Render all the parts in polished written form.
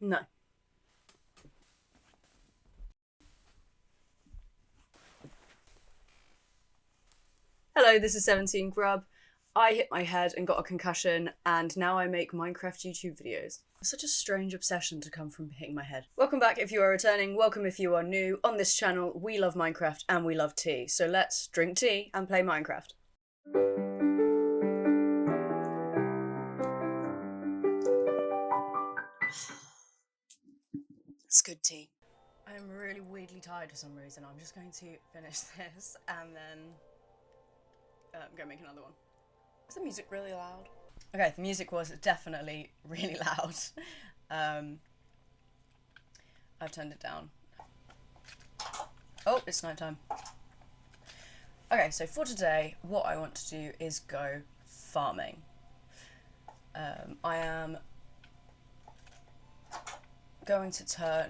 No. Hello, this is 17 Grub. I hit my head and got a concussion, and now I make Minecraft YouTube videos. Such a strange obsession to come from hitting my head. Welcome back if you are returning, welcome if you are new. On this channel, we love Minecraft and we love tea, so let's drink tea and play Minecraft. It's good tea. I'm really weirdly tired for some reason. I'm just going to finish this and then go make another one. Is the music really loud? Okay, the music was definitely really loud. I've turned it down. Oh, it's nighttime. Okay, so for today, what I want to do is go farming. I am going to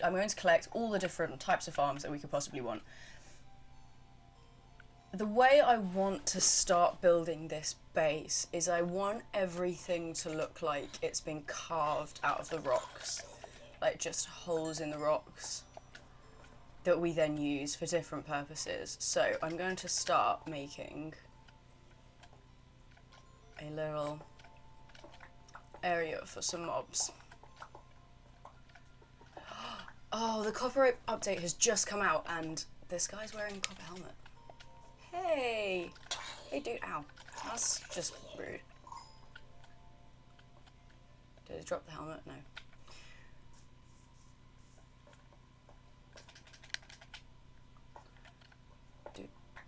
I'm going to collect all the different types of farms that we could possibly want. The way I want to start building this base is I want everything to look like it's been carved out of the rocks. Like just holes in the rocks that we then use for different purposes. So I'm going to start making a little area for some mobs. Oh, the copyright update has just come out and this guy's wearing a copper helmet. Hey! Hey dude, ow. That's just rude. Did it drop the helmet? No.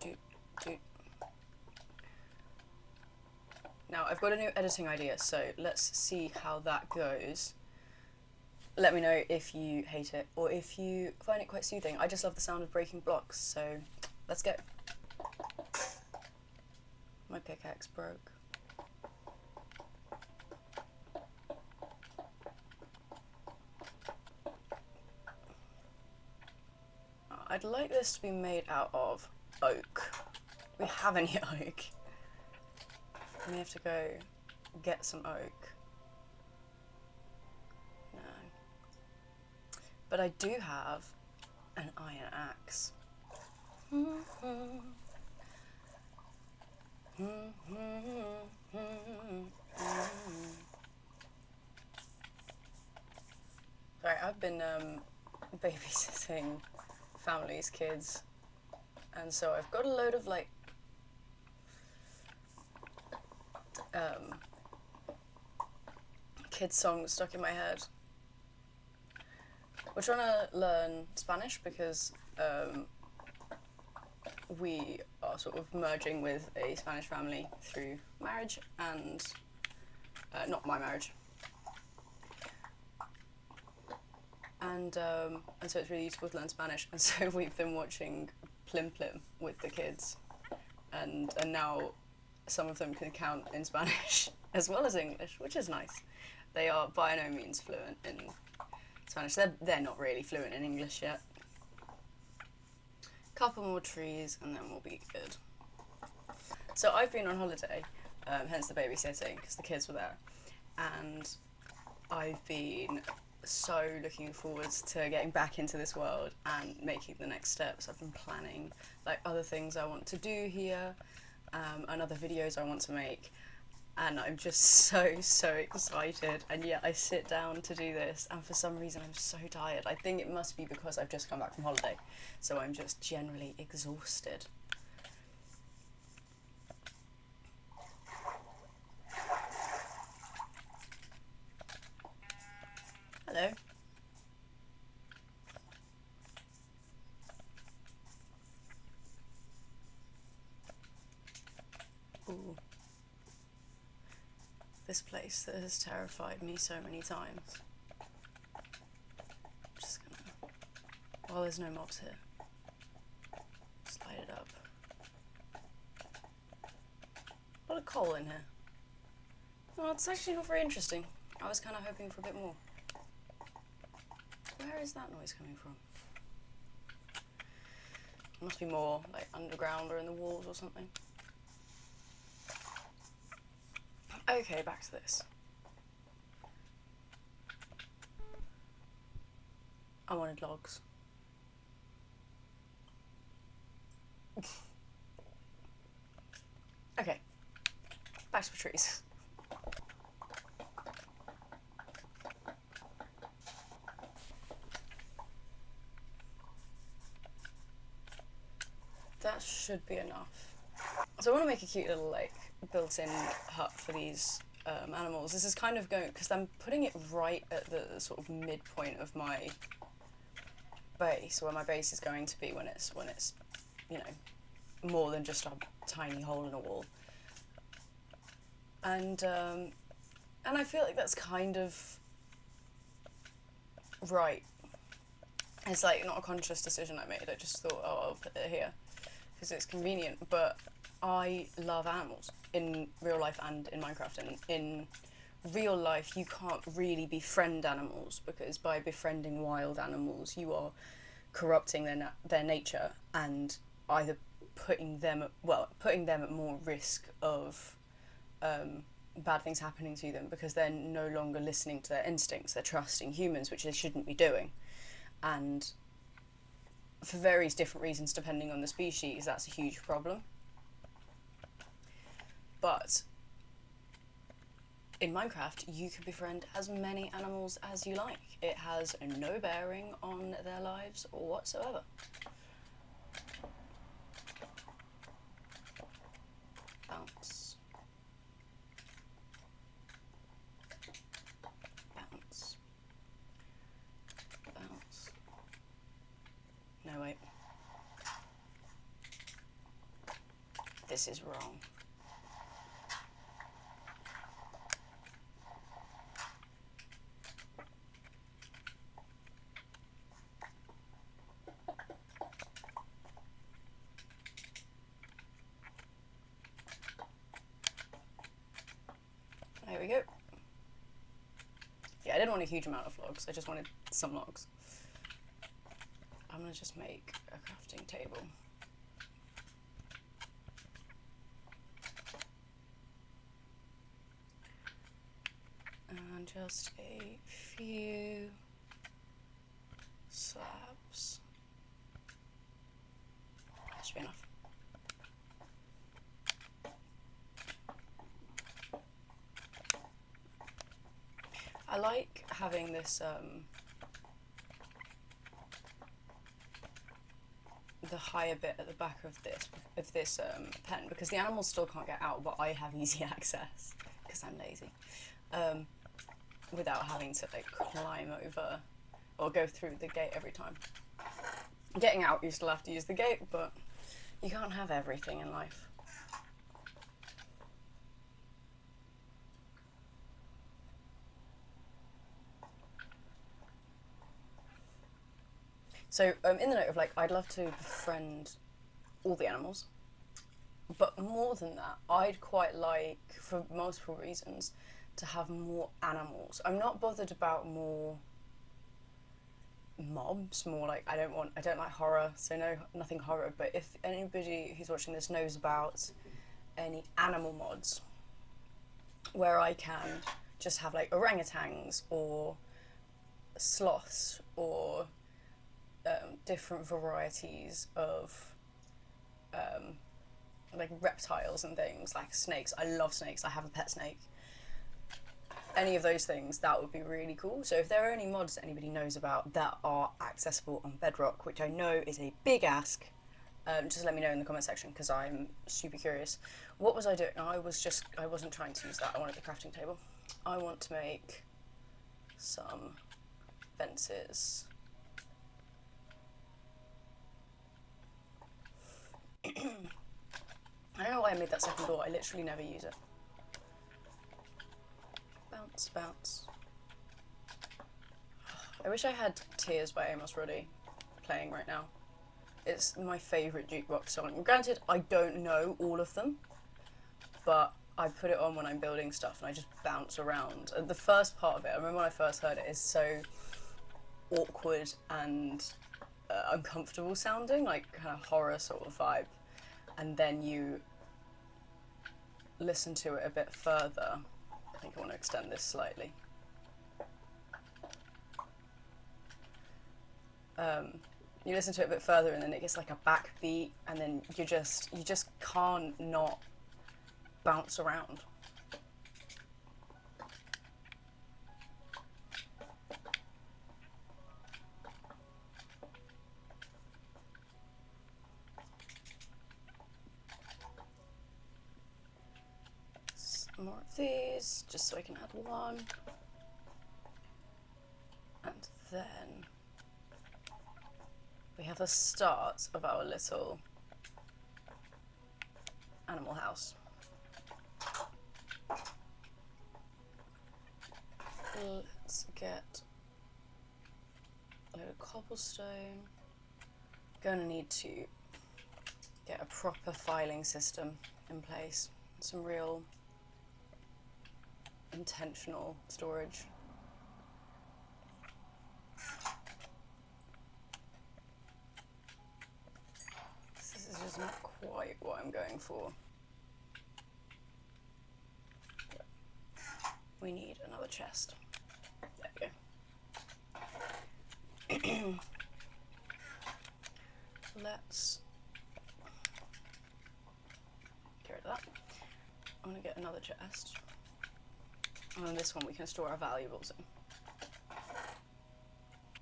Dude. Now, I've got a new editing idea, so let's see how that goes. Let me know if you hate it or if you find it quite soothing. I just love the sound of breaking blocks, so let's go. My pickaxe broke. I'd like this to be made out of oak. Do we have any oak? We have to go get some oak. No. But I do have an iron axe. Sorry, I've been babysitting families' kids, and so I've got a load of like kids songs stuck in my head. We're trying to learn Spanish because we are sort of merging with a Spanish family through marriage and not my marriage. And so it's really useful to learn Spanish, and so we've been watching Plim Plim with the kids, and now some of them can count in Spanish as well as English, which is nice. They are by no means fluent in Spanish. They're not really fluent in English yet. Couple more trees and then we'll be good. So I've been on holiday, hence the babysitting, because the kids were there, and I've been so looking forward to getting back into this world and making the next steps. I've been planning like other things I want to do here, and other videos I want to make, and I'm just so excited. And yet I sit down to do this and for some reason I'm so tired. I think it must be because I've just come back from holiday, so I'm just generally exhausted. Hello. Ooh. This place that has terrified me so many times. I'm just gonna, well, there's no mobs here, slide it up. A lot of coal in here. Well, it's actually not very interesting. I was kind of hoping for a bit more. Where is that noise coming from? It must be more like underground or in the walls or something. Okay, back to this. I wanted logs. Okay, back to the trees. That should be enough. So I want to make a cute little like built-in hut for these animals. This is kind of going, because I'm putting it right at the sort of midpoint of my base, where my base is going to be when it's you know, more than just a tiny hole in a wall. And I feel like that's kind of right. It's like not a conscious decision I made. I just thought, oh, I'll put it here because it's convenient. But I love animals in real life and in Minecraft. And in real life, you can't really befriend animals, because by befriending wild animals, you are corrupting their nature and either putting them at more risk of bad things happening to them, because they're no longer listening to their instincts. They're trusting humans, which they shouldn't be doing. And for various different reasons, depending on the species, that's a huge problem. But in Minecraft, you can befriend as many animals as you like. It has no bearing on their lives or whatsoever. Bounce. Bounce. Bounce. No, wait. This is wrong. There we go. Yeah, I didn't want a huge amount of logs, I just wanted some logs. I'm gonna just make a crafting table. And just a few slabs. That should be enough. I like having this, the higher bit at the back of this pen, because the animals still can't get out, but I have easy access, because I'm lazy, without having to like climb over or go through the gate every time. Getting out, you still have to use the gate, but you can't have everything in life. So, in the note of like, I'd love to befriend all the animals, but more than that, I'd quite like, for multiple reasons, to have more animals. I'm not bothered about more mobs, more like, I don't like horror, so nothing horror, but if anybody who's watching this knows about any animal mods where I can just have like orangutans or sloths or different varieties of like reptiles and things, like snakes. I love snakes. I have a pet snake. Any of those things, that would be really cool. So if there are any mods that anybody knows about that are accessible on Bedrock, which I know is a big ask, just let me know in the comment section, because I'm super curious. What was I doing? I wasn't trying to use that. I wanted the crafting table. I want to make some fences. I don't know why I made that second door. I literally never use it. Bounce, bounce. I wish I had Tears by Amos Roddy playing right now. It's my favourite jukebox song. Granted, I don't know all of them, but I put it on when I'm building stuff and I just bounce around. And the first part of it, I remember when I first heard it, is so awkward and uncomfortable sounding, like kind of horror sort of vibe. And then you listen to it a bit further. I think I want to extend this slightly. you listen to it a bit further and then it gets like a backbeat, and then you just can't not bounce around. Some more of these, just so I can add one. And then we have the start of our little animal house. Let's get a load of cobblestone. Gonna need to get a proper filing system in place. Some real intentional storage. This is just not quite what I'm going for. We need another chest. There we go. Let's get rid of that. I'm gonna get another chest. And on this one we can store our valuables in.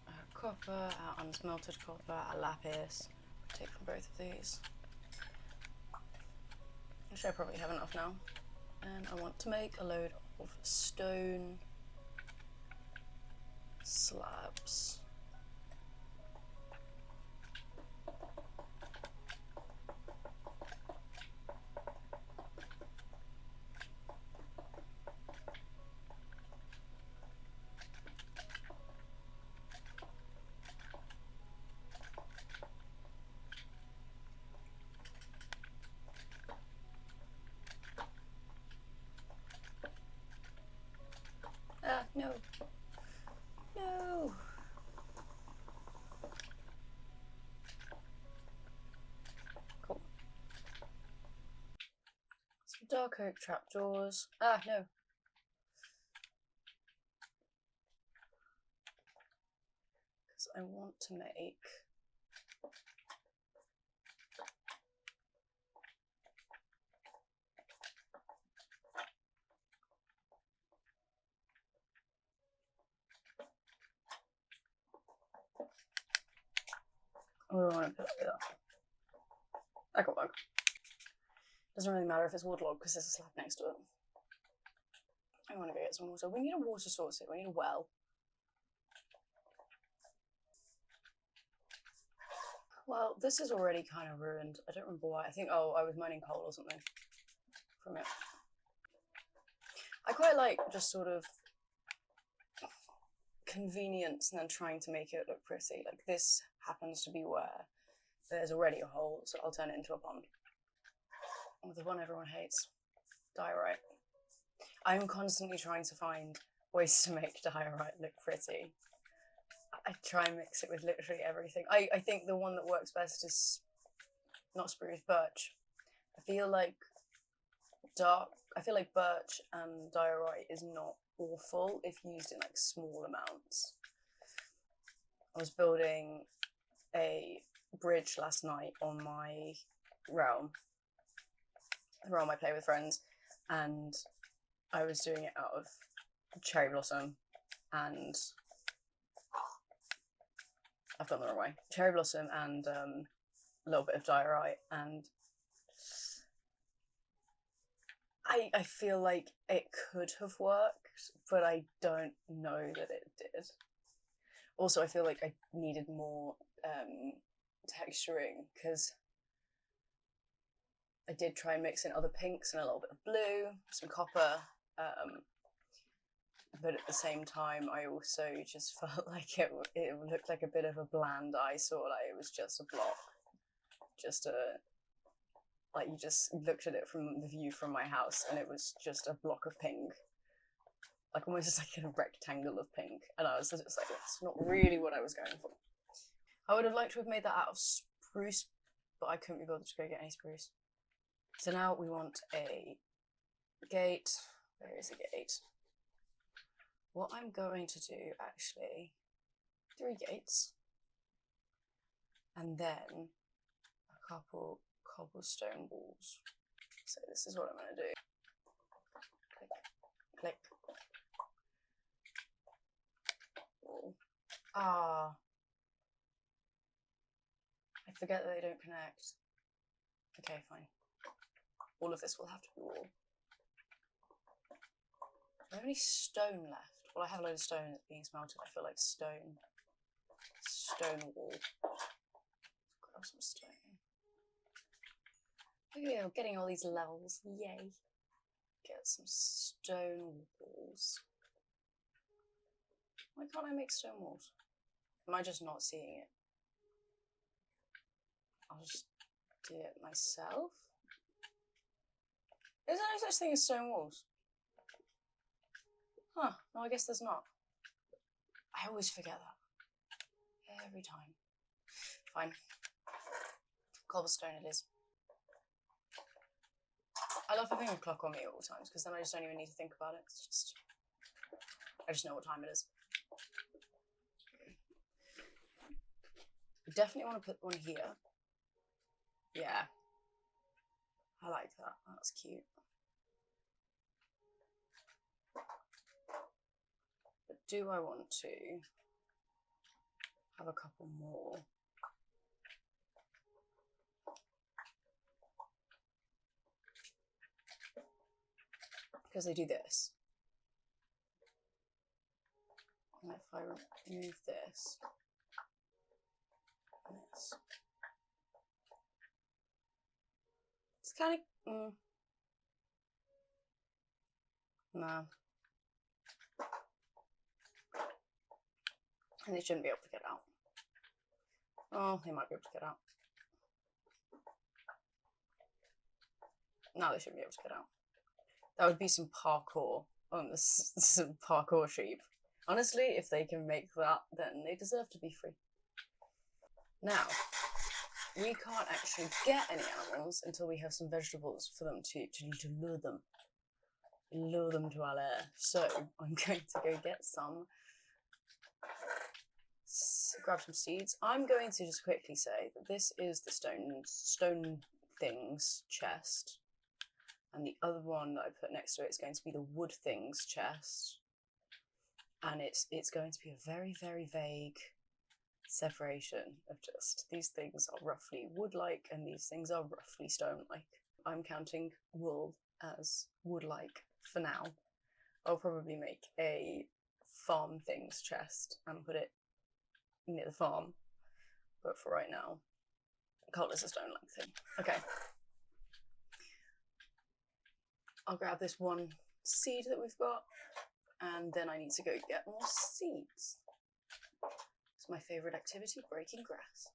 Our copper, our unsmelted copper, our lapis. Take from both of these. Actually, I probably have enough now. And I want to make a load of stone slabs. No. No. Cool. Some dark oak trapdoors. No. Because I want to make what do I want to put it up? Like a bug. Doesn't really matter if it's waterlogged because there's a slab next to it. I want to go get some water. We need a water source here. We need a well. Well, this is already kind of ruined. I don't remember why. I think, oh, I was mining coal or something from it. I quite like just sort of convenience and then trying to make it look pretty. Like this happens to be where there's already a hole, so I'll turn it into a pond. Oh, the one everyone hates. Diorite. I'm constantly trying to find ways to make diorite look pretty. I try and mix it with literally everything. I think the one that works best is not spruce, birch. I feel like birch and diorite is not awful if used in like small amounts. I was building a bridge last night on my realm, the realm I play with friends, and I was doing it out of cherry blossom and I've gone the wrong way. Cherry blossom and a little bit of diorite, and I feel like it could have worked, but I don't know that it did. Also, I feel like I needed more texturing because I did try and mix in other pinks and a little bit of blue, some copper, but at the same time, I also just felt like it looked like a bit of a bland eyesore. Like it was just a block, like you just looked at it from the view from my house, and it was just a block of pink, like almost like a rectangle of pink. And I was just like, that's not really what I was going for. I would have liked to have made that out of spruce, but I couldn't be bothered to go get any spruce. So now we want a gate. There is a gate. What I'm going to do, actually, 3 gates. and then a couple cobblestone walls. So this is what I'm going to do. Click, click. Wall. Ah. I forget that they don't connect. Okay, fine. All of this will have to be wall. Do I have any stone left? Well, I have a load of stone that's being smelted. I feel like stone. Stone wall. Grab some stone. Look at me, getting all these levels. Yay. Get some stone walls. Why can't I make stone walls? Am I just not seeing it? I'll just do it myself. Is there no such thing as stone walls? Huh, no, I guess there's not. I always forget that. Every time. Fine. Cobblestone it is. I love having a clock on me at all times because then I just don't even need to think about it. It's just, I just know what time it is. I definitely want to put one here. Yeah. I like that. That's cute. But do I want to have a couple more? Because they do this. And if I remove this and this, it's kind of no. And they shouldn't be able to get out. Oh, they might be able to get out. No, they shouldn't be able to get out. That would be some parkour on this, some parkour sheep. Honestly, if they can make that, then they deserve to be free. Now, we can't actually get any animals until we have some vegetables for them to lure them. Lure them to our lair. So, I'm going to go get some. Grab some seeds. I'm going to just quickly say that this is the stone things chest. And the other one that I put next to it is going to be the wood things chest. And it's going to be a very, very vague separation of just these things are roughly wood-like and these things are roughly stone-like. I'm counting wool as wood-like for now. I'll probably make a farm things chest and put it near the farm. But for right now, I'll call this a stone-like thing. Okay. I'll grab this one seed that we've got, and then I need to go get more seeds. It's my favourite activity, breaking grass.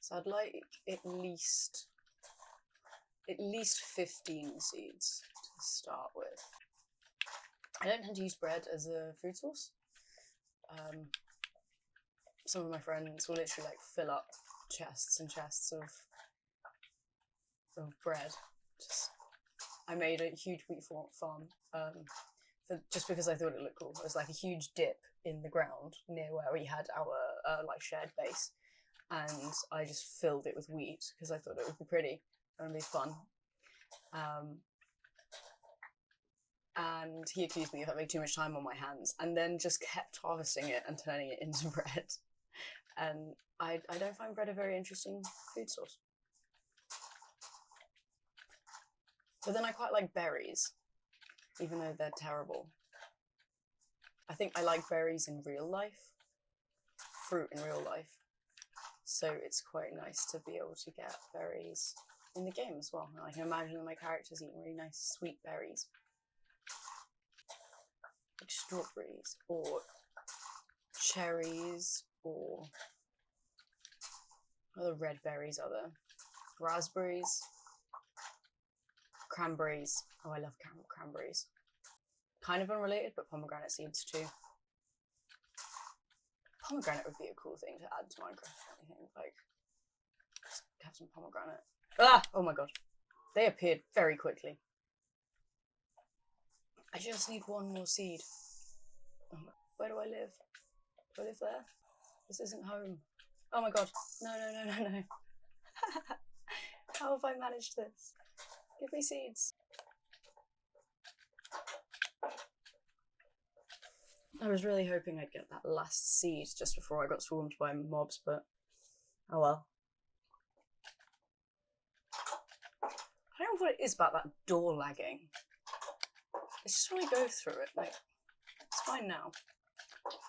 So I'd like at least 15 seeds to start with. I don't tend to use bread as a food source. Some of my friends will literally like fill up chests and chests of bread. I made a huge wheat farm just because I thought it looked cool. It was like a huge dip in the ground near where we had our like shared base, and I just filled it with wheat because I thought it would be pretty and be fun. And he accused me of having too much time on my hands, and then just kept harvesting it and turning it into bread. And I don't find bread a very interesting food source. But then I quite like berries, even though they're terrible. I think I like berries in real life, fruit in real life. So it's quite nice to be able to get berries in the game as well. And I can imagine that my characters eating really nice sweet berries. Like strawberries or cherries or other red berries are there? Raspberries. Cranberries. Oh, I love cranberries. Kind of unrelated, but pomegranate seeds too. Pomegranate would be a cool thing to add to Minecraft. I think, like, just have some pomegranate. Ah! Oh my god. They appeared very quickly. I just need one more seed. Oh, where do I live? Do I live there? This isn't home. Oh my god. No, no, no, no, no. How have I managed this? Give me seeds. I was really hoping I'd get that last seed just before I got swarmed by mobs, but oh well. I don't know what it is about that door lagging. It's just when I go through it, like, it's fine now.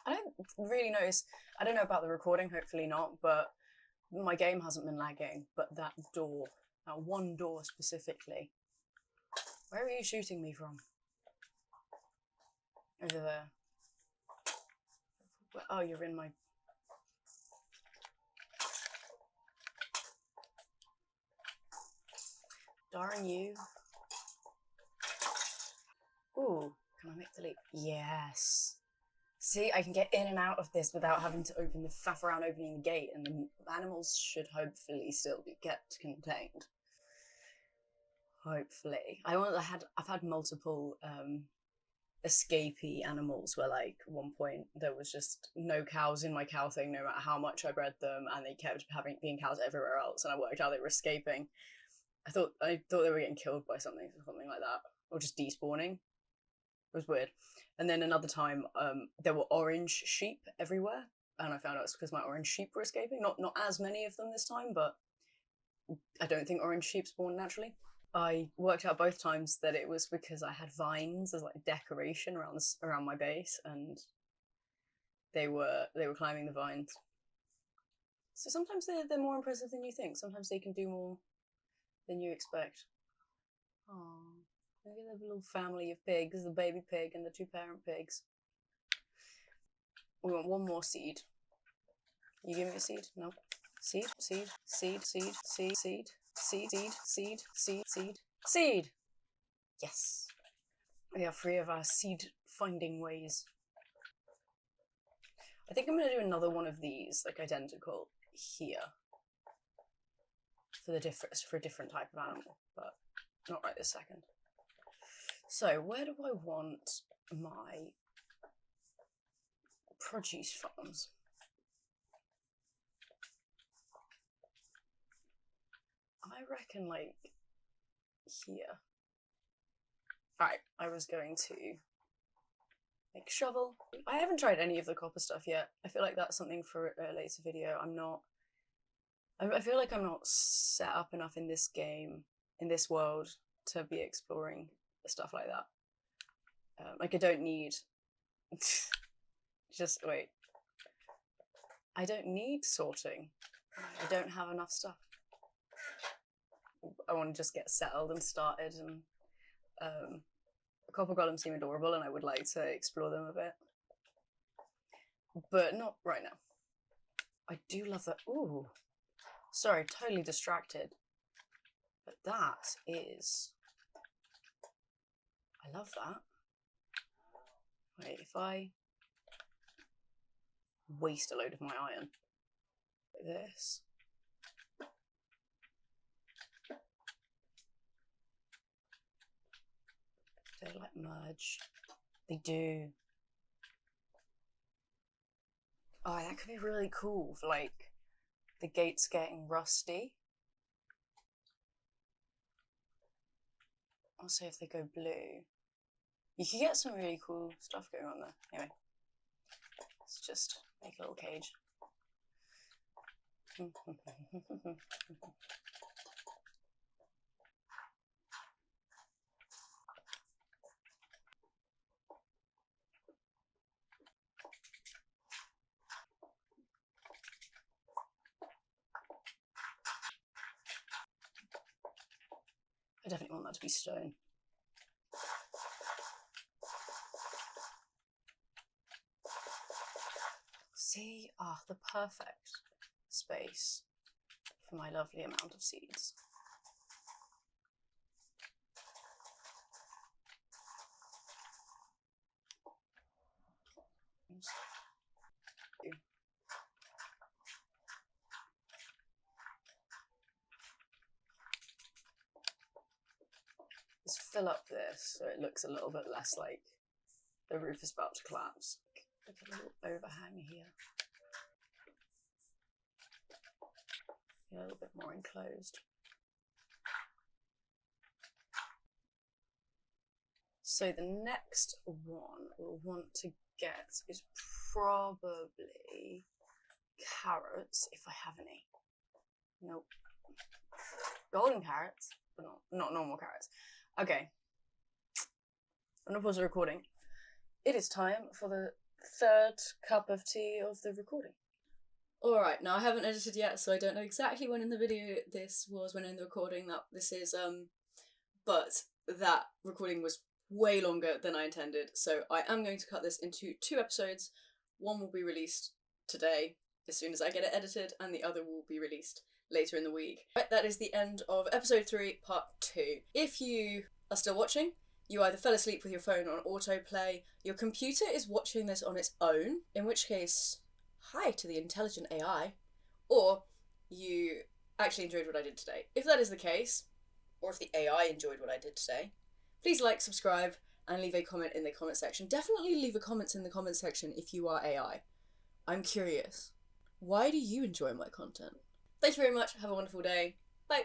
I don't really notice, I don't know about the recording, hopefully not, but my game hasn't been lagging, but that door, that one door specifically. Where are you shooting me from? Over there. Oh, you're in my... Darn you. Ooh, can I make the leap? Yes. See, I can get in and out of this without having to open the faff around opening the gate, and the animals should hopefully still be kept contained. Hopefully. I've had multiple escapee animals where, like, at one point there was just no cows in my cow thing no matter how much I bred them, and they kept being cows everywhere else, and I worked out they were escaping. I thought they were getting killed by something like that, or just despawning. It was weird. And then another time, there were orange sheep everywhere, and I found out it's because my orange sheep were escaping. Not as many of them this time, but I don't think orange sheep spawn naturally. I worked out both times that it was because I had vines as like decoration around my base, and they were climbing the vines. So sometimes they're more impressive than you think. Sometimes they can do more than you expect. Oh, look at the little family of pigs, the baby pig and the two parent pigs. We want one more seed. You give me a seed? No. Seed, seed, seed, seed, seed, seed, seed, seed, seed, seed, seed, seed. Yes. We are free of our seed finding ways. I think I'm going to do another one of these, like identical, here. For a different type of animal, but not right this second. So where do I want my produce farms? I reckon like here. Alright, I was going to make a shovel. I haven't tried any of the copper stuff yet. I feel like that's something for a later video. I feel like I'm not set up enough in this game, in this world, to be exploring stuff like that. Like I don't need... Just wait. I don't need sorting. I don't have enough stuff. I want to just get settled and started, and copper golems seem adorable and I would like to explore them a bit. But not right now. I do love that. Ooh. Sorry, totally distracted. But that is... I love that. Wait, if I waste a load of my iron like this. Do they like merge? They do. Oh, that could be really cool for like the gates getting rusty. Also, if they go blue, you can get some really cool stuff going on there. Anyway, let's just make a little cage. I definitely want that to be stone. See, the perfect space for my lovely amount of seeds. Just fill up this so it looks a little bit less like the roof is about to collapse. Look at a little overhang here. Yeah, a little bit more enclosed. So the next one we'll want to get is probably carrots, if I have any. Nope. Golden carrots, but not normal carrots. Okay. I'm gonna pause the recording. It is time for the third cup of tea of the recording. Alright, now I haven't edited yet, so I don't know exactly when in the video this was, when in the recording that this is, but that recording was way longer than I intended, so I am going to cut this into 2 episodes. One will be released today, as soon as I get it edited, and the other will be released later in the week. Right, that is the end of episode 3, part 2. If you are still watching, you either fell asleep with your phone on autoplay, your computer is watching this on its own, in which case, hi to the intelligent AI, or you actually enjoyed what I did today. If that is the case, or if the AI enjoyed what I did today, please like, subscribe, and leave a comment in the comment section. Definitely leave a comment in the comment section if you are AI. I'm curious. Why do you enjoy my content? Thank you very much. Have a wonderful day. Bye.